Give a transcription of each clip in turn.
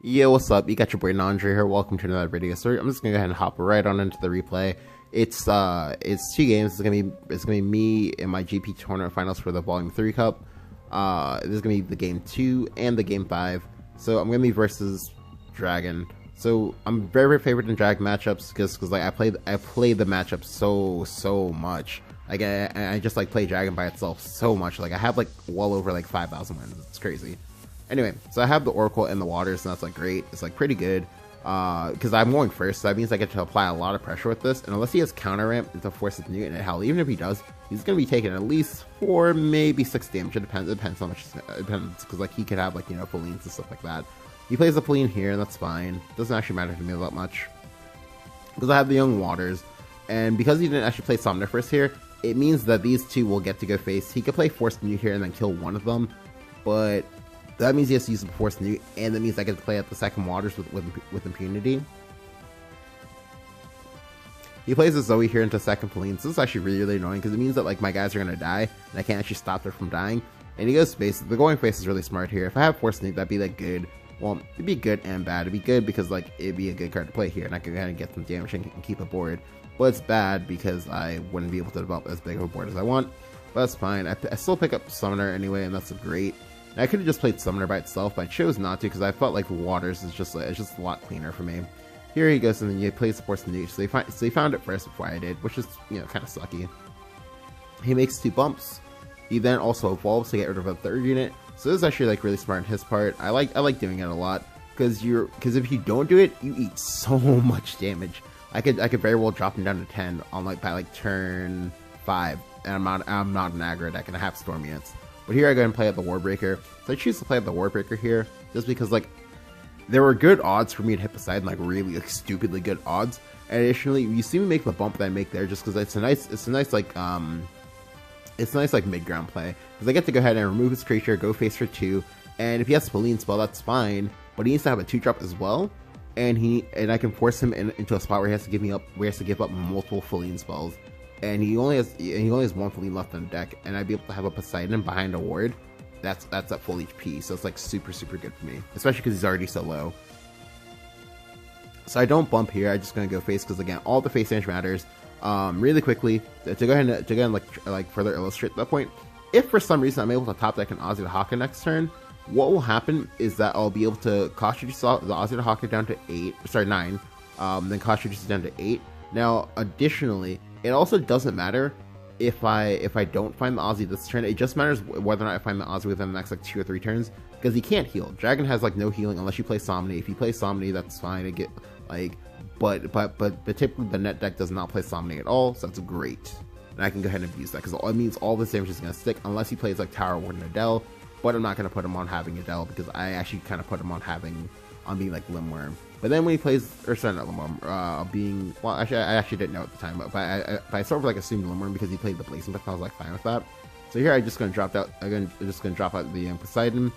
Yo, what's up? You got your boy Nandre here. Welcome to another video. So I'm just gonna go ahead and hop right on into the replay. It's two games. It's gonna be me in my GP tournament finals for the Volume 3 Cup. This is gonna be the game 2 and the game 5. So I'm gonna be versus Dragon. So I'm very favorite in Dragon matchups because like I play the matchup so much. Like I just like play Dragon by itself so much. Like I have like well over like 5,000 wins. It's crazy. Anyway, so I have the Oracle in the waters, and that's like great. It's like pretty good because I'm going first, so that means I get to apply a lot of pressure with this. And unless he has counter ramp into force his mutant, and hell, even if he does, he's gonna be taking at least 4, maybe 6 damage. It depends how much. It depends because like he could have like Felines and stuff like that. He plays the Feline here, and that's fine. Doesn't actually matter to me that much because I have the Young Waters, and because he didn't actually play Summoner first here, it means that these two will get to go face. He could play Force Mute here and then kill one of them, but that means he has to use the Force Newt, and that means I get to play at the second waters with impunity. He plays a Zoe here into second Feline, so this is actually really annoying because it means that like my guys are gonna die, and I can't actually stop them from dying. And he goes space. The going face is really smart here. If I have Force Newt, that'd be like good. Well, it'd be good and bad. It'd be good because like it'd be a good card to play here, and I could go ahead and get some damage and keep it board. But it's bad because I wouldn't be able to develop as big of a board as I want. But that's fine. I still pick up Summoner anyway, and that's great. I could have just played Summoner by itself, but I chose not to because I felt like Waters is just like, it's just a lot cleaner for me. Here he goes, and then he plays the Force Newt, so he found it first before I did, which is kind of sucky. He makes 2 bumps. He then also evolves to get rid of a 3rd unit, so this is actually like really smart on his part. I like doing it a lot because if you don't do it, you eat so much damage. I could very well drop him down to 10 on by like turn 5, and I'm not an aggro deck, and I have Storm units. But here I go and play at the Warbreaker. So I choose to play at the Warbreaker here, just because like there were good odds for me to hit Poseidon, like really like stupidly good odds. And additionally, you see me make the bump that I make there, just because it's a nice like mid ground play. Because I get to go ahead and remove his creature, go face for 2, and if he has Feline spell, that's fine. But he needs to have a 2-drop as well, and I can force him into a spot where he has to give up multiple Feline spells. And he only has 1 Feline left on the deck, and I'd be able to have a Poseidon behind a ward. That's at full HP, so it's like super good for me, especially because he's already so low. So I don't bump here. I'm just gonna go face because again, all the face damage matters. Really quickly to go ahead and like further illustrate that point. If for some reason I'm able to top deck an Ozzy the Haka next turn, what will happen is that I'll be able to cost reduce the Ozzy the Haka down to 9, then cost reduce it down to 8. Now, additionally, it also doesn't matter if I don't find the Ozzy this turn. It just matters whether or not I find the Ozzy within the next like 2 or 3 turns, because he can't heal. Dragon has like no healing unless you play Somni. If you play Somni, that's fine. But typically the net deck does not play Somni at all, so that's great. And I can go ahead and abuse that because it means all this damage is gonna stick unless he plays like Tower Warden Adele. But I'm not gonna put him on having Adele because I actually kind of put him on being like Limworm. But then when he plays, or sorry, not Limworm, well, actually, I actually didn't know at the time, but I sort of like assumed Limworm because he played the Blazing Breath, and I was like fine with that. So here I'm just gonna drop out the Poseidon.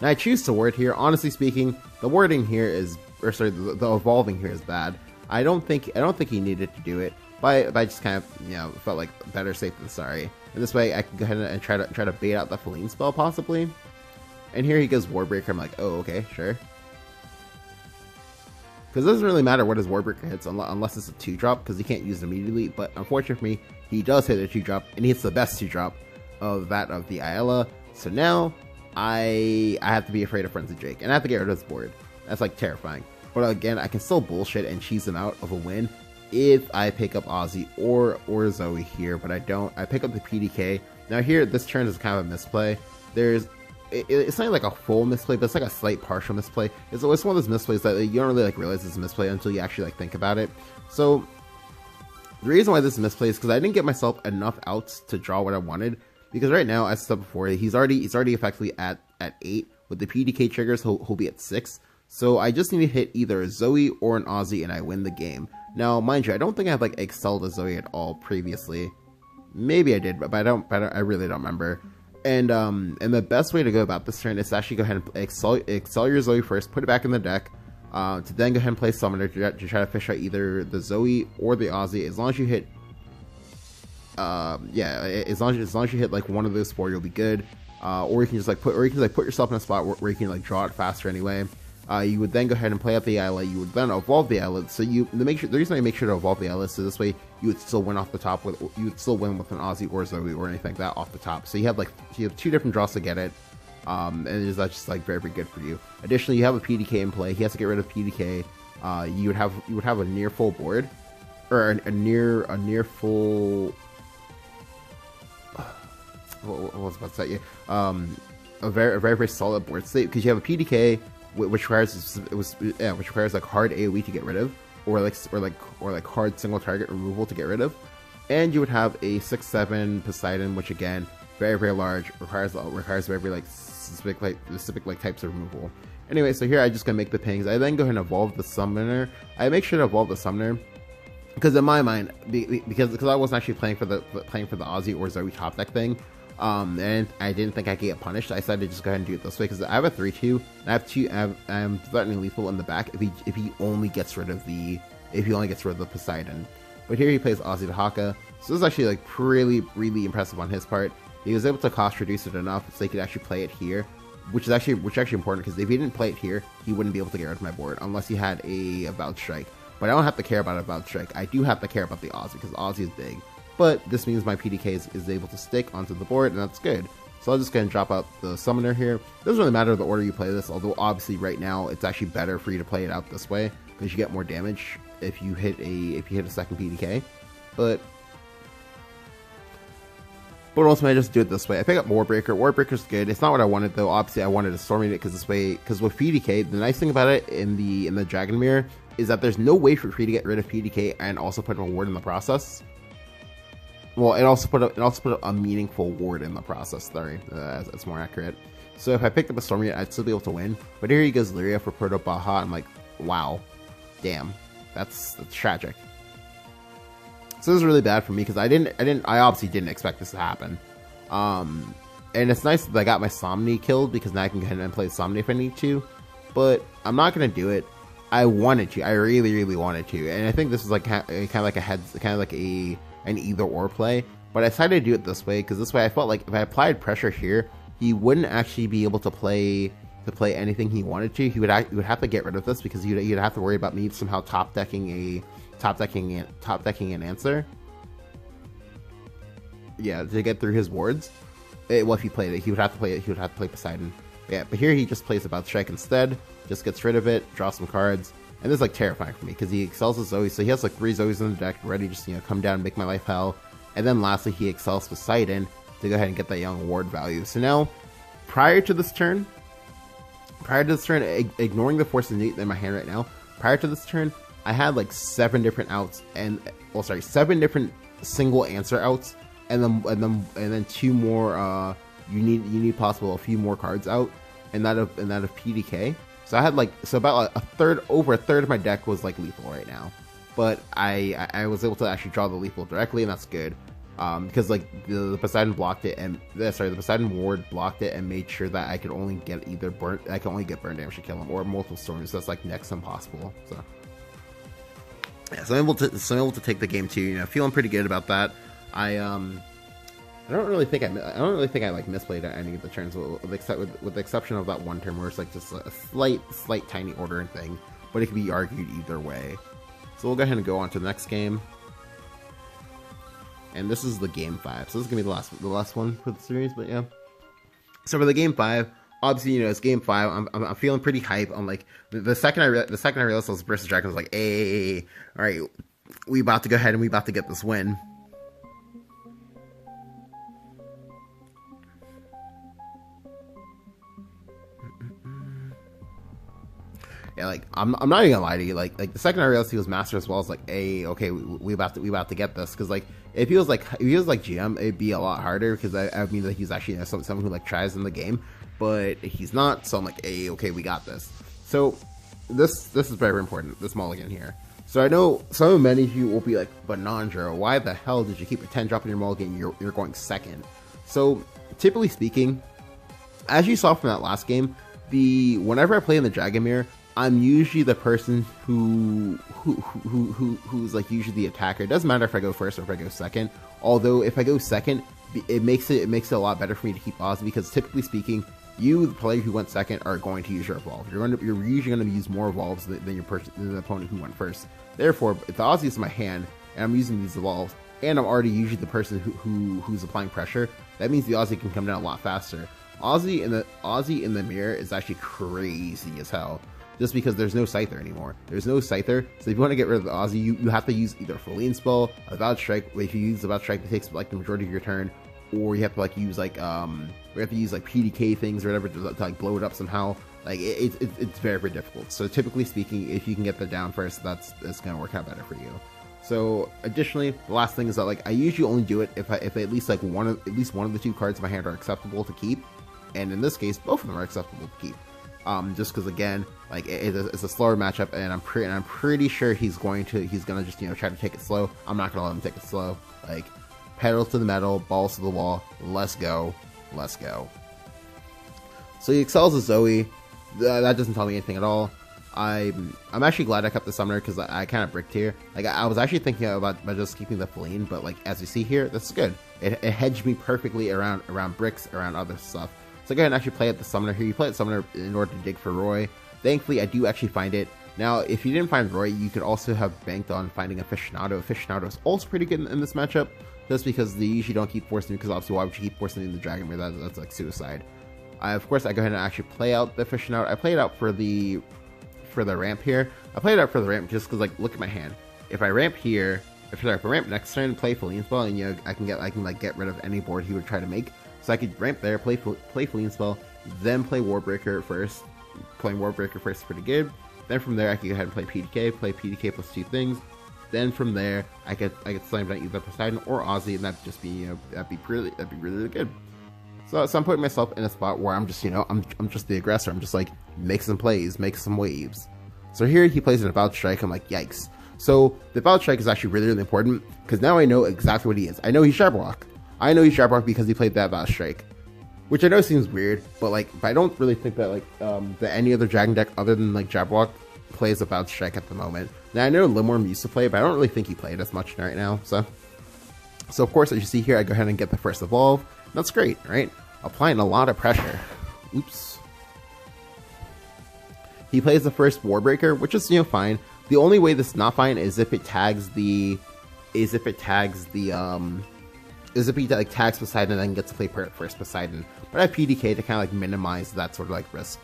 Now I choose to ward here. Honestly speaking, the wording here is, or sorry, the evolving here is bad. I don't think he needed to do it, but I just kind of felt like better safe than sorry. And this way I can go ahead and try to bait out the Feline spell possibly. And here he goes Warbreaker. I'm like, oh okay, sure. Because it doesn't really matter what his Warbreaker hits unless it's a 2-drop, because he can't use it immediately. But unfortunately for me, he does hit a 2-drop, and he hits the best 2-drop of the Ayala. So now I have to be afraid of Frenzy Drake, and I have to get rid of his board. That's like terrifying. But again, I can still bullshit and cheese him out of a win if I pick up Ozzy or Zoe here, but I don't. I pick up the PDK. Now here, this turn is kind of a misplay. It's not like a full misplay, but it's like a slight partial misplay. It's one of those misplays that you don't really like realize it's a misplay until you actually like think about it. So the reason why this is misplay is because I didn't get myself enough outs to draw what I wanted. Because right now, as I said before, he's already effectively at 8 with the PDK triggers. He'll be at 6. So I just need to hit either a Zoe or an Ozzy, and I win the game. Now, mind you, I don't think I've like excelled a Zoe at all previously. Maybe I did, but I really don't remember. And the best way to go about this turn is to actually go ahead and excel your Zoe first, put it back in the deck, to then go ahead and play Summoner to try to fish out either the Zoe or the Ozzy. As long as you hit, as long as you hit like one of those 4, you'll be good. Or you can just put yourself in a spot where you can like draw it faster anyway. You would then go ahead and play out the Ayla. You would then evolve the Ayla. So the reason I make sure to evolve the Ayla, so this way you would still win off the top with an Aussie or Zoe or anything like that off the top. So you have 2 different draws to get it, and that's just like very good for you. Additionally, you have a PDK in play. He has to get rid of PDK. You would have a near full board, or a near full. What was I about to say? A very solid board state, because you have a PDK which requires like hard AoE to get rid of, or like hard single target removal to get rid of, and you would have a 6/7 Poseidon, which again very large, requires very like specific like types of removal. Anyway, so here I just gonna make the pings. I then go ahead and evolve the summoner. I make sure to evolve the summoner because in my mind, because I wasn't actually playing for the Aussie or Zoe top deck thing. And I didn't think I could get punished. I decided to just go ahead and do it this way because I have a 3/2, and I'm threatening lethal in the back if he only gets rid of the Poseidon. But here he plays Aussie to Haka, so this is actually like really impressive on his part. He was able to cost reduce it enough so he could actually play it here, which is actually important because if he didn't play it here, he wouldn't be able to get rid of my board unless he had a Avowed Strike. But I don't have to care about Avowed Strike. I do have to care about the Aussie because Aussie is big. But this means my PDK is able to stick onto the board, and that's good. So I'm just going to drop out the summoner here. It doesn't really matter the order you play this, although obviously right now it's actually better for you to play it out this way because you get more damage if you hit a second PDK. But ultimately I just do it this way. I pick up Warbreaker. Warbreaker's good. It's not what I wanted though. Obviously I wanted to Storm Unit because with PDK, the nice thing about it in the Dragon Mirror is that there's no way for Prix to get rid of PDK and also put a ward in the process. Well, it also put a meaningful ward in the process. Sorry, that's more accurate. So if I picked up a Storm Unit, I'd still be able to win. But here he goes Lyria for Proto Baja. I'm like, wow, damn, that's tragic. So this is really bad for me because I obviously didn't expect this to happen. And it's nice that I got my Somni killed because now I can go ahead and play Somni if I need to. But I'm not gonna do it. I wanted to. I really wanted to. And I think this is like kind of like an either or play, but I decided to do it this way because this way I felt like if I applied pressure here, he wouldn't actually be able to play anything he wanted to. He would have to get rid of this because you'd have to worry about me somehow top decking an answer. Yeah, to get through his wards. Well, if he played it, he would have to play Poseidon. Yeah, but here he just plays About Strike instead. Just gets rid of it, draws some cards. And this is like terrifying for me because he excels his Zoe, so he has like 3 Zoes in the deck ready to just come down and make my life hell. And then lastly, he excels Poseidon to go ahead and get that young ward value. So now, prior to this turn, ignoring the Force of Newt in my hand right now, prior to this turn, I had like 7 different outs and 7 different single answer outs, and then 2 more. You need possible a few more cards out, and that of PDK. So I had about over a third of my deck was like lethal right now, but I was able to actually draw the lethal directly, and that's good because like the Poseidon blocked it, and the Poseidon ward blocked it and made sure that I could only get burn damage to kill him or multiple storms. So that's like next to impossible. So yeah, so I'm able to take the game too. Feeling pretty good about that. I don't really think I like misplayed any of the turns, with the exception of that one turn where it's like just a slight tiny ordering thing, but it can be argued either way. So we'll go ahead and go on to the next game, and this is the game 5. So this is gonna be the last one for the series, but yeah. So for the game 5, obviously it's game 5. I'm feeling pretty hype. I'm like the second I realized I was versus Dragon, I was like, hey, all right, we about to go ahead and we about to get this win. Yeah, like I'm not even gonna lie to you. Like the second I realized he was master as well, I was like, hey, okay, we about to get this. Because like if he was like GM, it'd be a lot harder because I mean that he's actually someone who like tries in the game, but he's not. So I'm like, hey, okay, we got this. So this is very important. This mulligan here. So I know many of you will be like, but Nandro, why the hell did you keep a 10 drop in your mulligan? You're going second. So typically speaking, as you saw from that last game, whenever I play in the Dragon Mirror, I'm usually the person who's like usually the attacker. It doesn't matter if I go first or if I go second. Although if I go second, it makes it a lot better for me to keep Ozzy because typically speaking, you, the player who went second, are going to use your evolve. You're usually going to use more evolves than than the opponent who went first. Therefore, if the Aussie is in my hand and I'm using these evolves, and I'm already usually the person who's applying pressure, that means the Aussie can come down a lot faster. Aussie in the mirror is actually crazy as hell, just because there's no Scyther anymore. There's no Scyther, so if you want to get rid of the Aussie, you have to use either a Feline spell, a Avowed Strike. If you use Avowed Strike, it takes like the majority of your turn, or you have to like use like PDK things or whatever to like blow it up somehow. Like it's very, very difficult. So typically speaking, if you can get that down first, that's gonna work out better for you. So additionally, the last thing is that like I usually only do it if at least like one of the two cards in my hand are acceptable to keep, and in this case, both of them are acceptable to keep. Just because again, like it's a slower matchup, and I'm pretty sure he's gonna just try to take it slow. I'm not gonna let him take it slow. Like pedal to the metal, balls to the wall. Let's go. So he excels as Zoe. That doesn't tell me anything at all. I'm actually glad I kept the summoner because I kind of bricked here. Like I was actually thinking about just keeping the Feline, but like as you see here, this is good. It hedged me perfectly around bricks, around other stuff. So go ahead and actually play at the summoner here. You play at summoner in order to dig for Roy. Thankfully, I do actually find it. Now, if you didn't find Roy, you could also have banked on finding Aficionado. Aficionado is also pretty good in this matchup, just because they usually don't keep forcing, because obviously why would you keep forcing in the Dragon Mirror? That's like suicide. Of course, I go ahead and actually play out the Aficionado. I play it out for the ramp here. I played it out for the ramp just because, like, look at my hand. If I ramp here, if I ramp next turn, play Feline spell, and I can get rid of any board he would try to make. So I could ramp there, play Feline spell, then play Warbreaker first. Playing Warbreaker first is pretty good. Then from there, I could go ahead and play PDK plus two things. Then from there, I could slam down either Poseidon or Aussie, and that'd just be that'd be really good. So I'm putting myself in a spot where I'm just I'm just the aggressor. I'm just like, make some plays, make some waves. So here he plays an Avowed Strike. I'm like, yikes. So the Avowed Strike is actually really, really important, because now I know exactly what he is. I know he's Jabberwock. I know he's Jabberwock because he played that Avowed Strike, which I know seems weird, but like, I don't really think that that any other Dragon deck other than like Jabberwock plays Avowed Strike at the moment. Now I know Limworm used to play it, but I don't really think he played as much right now. So of course, as you see here, I go ahead and get the first evolve. That's great, right? Applying a lot of pressure. Oops. He plays the first Warbreaker, which is fine. The only way this is not fine is if it tags tags Poseidon and then gets to play first Poseidon. But I have PDK to kind of like minimize that sort of like risk.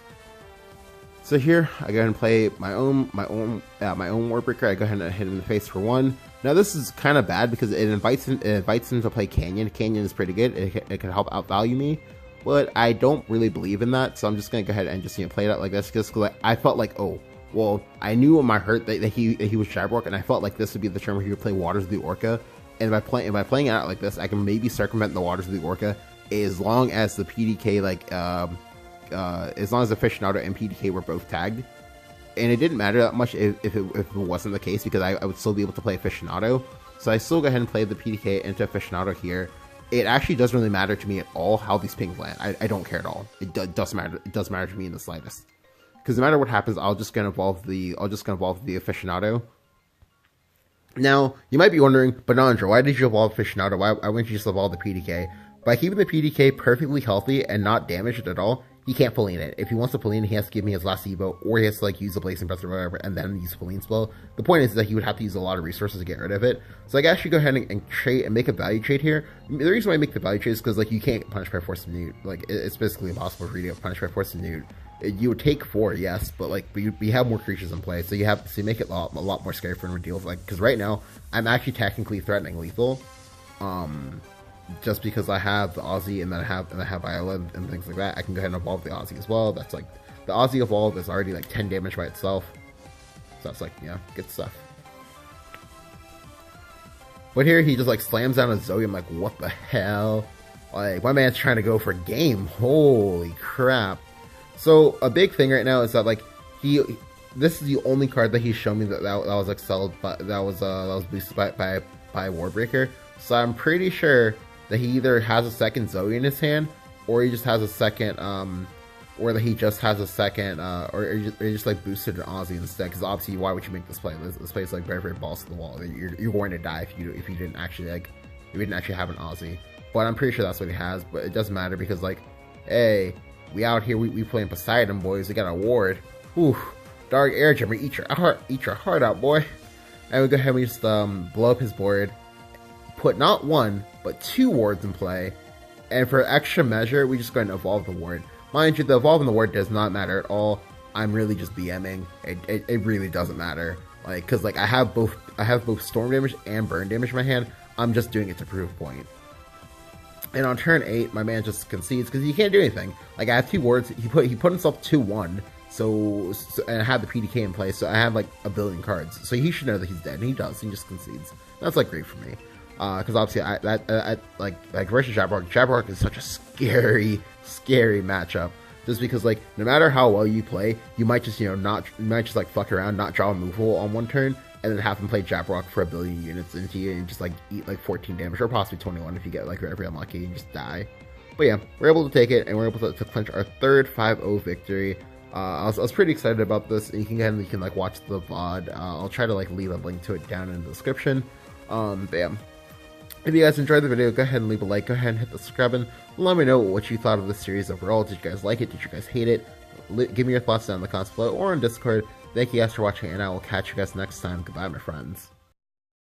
So here I go ahead and play my own Warbreaker. I go ahead and hit him in the face for one. Now this is kind of bad because it invites him to play Canyon. Canyon is pretty good. It can help outvalue me, but I don't really believe in that. So I'm just gonna go ahead and just play it out like this, just because I felt like, oh well, I knew in my heart that he was Jabberwock, and I felt like this would be the turn where he would play Waters of the Orca. And by playing it out like this, I can maybe circumvent the Waters of the Orca as long as the PDK as long as the Aficionado and PDK were both tagged. And it didn't matter that much if it wasn't the case, because I would still be able to play Aficionado. So I still go ahead and play the PDK into Aficionado here. It actually doesn't really matter to me at all how these pings land. I don't care at all. It doesn't matter. It doesn't matter to me in the slightest. Because no matter what happens, I'll just gonna evolve the Aficionado. Now, you might be wondering, but Andrew, why did you evolve Aficionado? Why wouldn't you just evolve the PDK? By keeping the PDK perfectly healthy and not damaged at all, he can't Feline it. If he wants to Feline it, he has to give me his last Evo, or he has to use the Blazing Breath or whatever, and then use Feline spell. The point is that he would have to use a lot of resources to get rid of it. So I can actually go ahead and trade and make a value trade here. The reason why I make the value trade is because you can't punish by force of Newt. It's basically impossible for you to punish by force of Newt. You would take 4, yes, but we have more creatures in play, so you make it a lot more scary for him to deal with. Because right now I'm actually technically threatening lethal, just because I have the Aussie and then I have Viola and things like that. I can go ahead and evolve the Aussie as well. That's the Aussie evolve is already 10 damage by itself, so that's good stuff. But here he just slams down a Zoe. I'm like, what the hell? My man's trying to go for game. Holy crap! So a big thing right now is that this is the only card that he's shown me that was excelled, but that was boosted by Warbreaker. So I'm pretty sure that he either has a second Zoe in his hand, or he just has a second, or that he just has a second, or he just boosted an Aussie instead. Because obviously, why would you make this play? This play is very, very balls to the wall. You're going to die if you didn't actually have an Aussie. But I'm pretty sure that's what he has. But it doesn't matter because hey, We out here, we playing Poseidon, boys. We got a ward. Ooh, Dark Air Jumper, eat your heart out, boy. And we go ahead and we just blow up his board, put not 1 but 2 wards in play, and for extra measure, we just go ahead and evolve the ward. Mind you, the evolving the ward does not matter at all. I'm really just BMing. It really doesn't matter. Like, cause like I have both storm damage and burn damage in my hand. I'm just doing it to prove a point. And on turn 8, my man just concedes because he can't do anything. Like, I have 2 wards. He put himself 2-1. So and I have the PDK in place, so I have like a billion cards. So he should know that he's dead, and he does. He just concedes. That's like great for me, because obviously I like versus Jabberwock. Jabberwock is such a scary matchup. Just because like no matter how well you play, you might just like fuck around, not draw a move on one turn, and then have him play Jabberwock for a billion units into you and just like eat like 14 damage or possibly 21 if you get like very unlucky and just die. But yeah, we're able to take it, and we're able to clinch our third 5-0 victory. I was pretty excited about this, and you can like watch the VOD. I'll try to like leave a link to it down in the description. But yeah. If you guys enjoyed the video, go ahead and leave a like, go ahead and hit the subscribe button. Let me know what you thought of this series overall. Did you guys like it? Did you guys hate it? Give me your thoughts down in the comments below or on Discord. Thank you guys for watching, and I will catch you guys next time. Goodbye, my friends.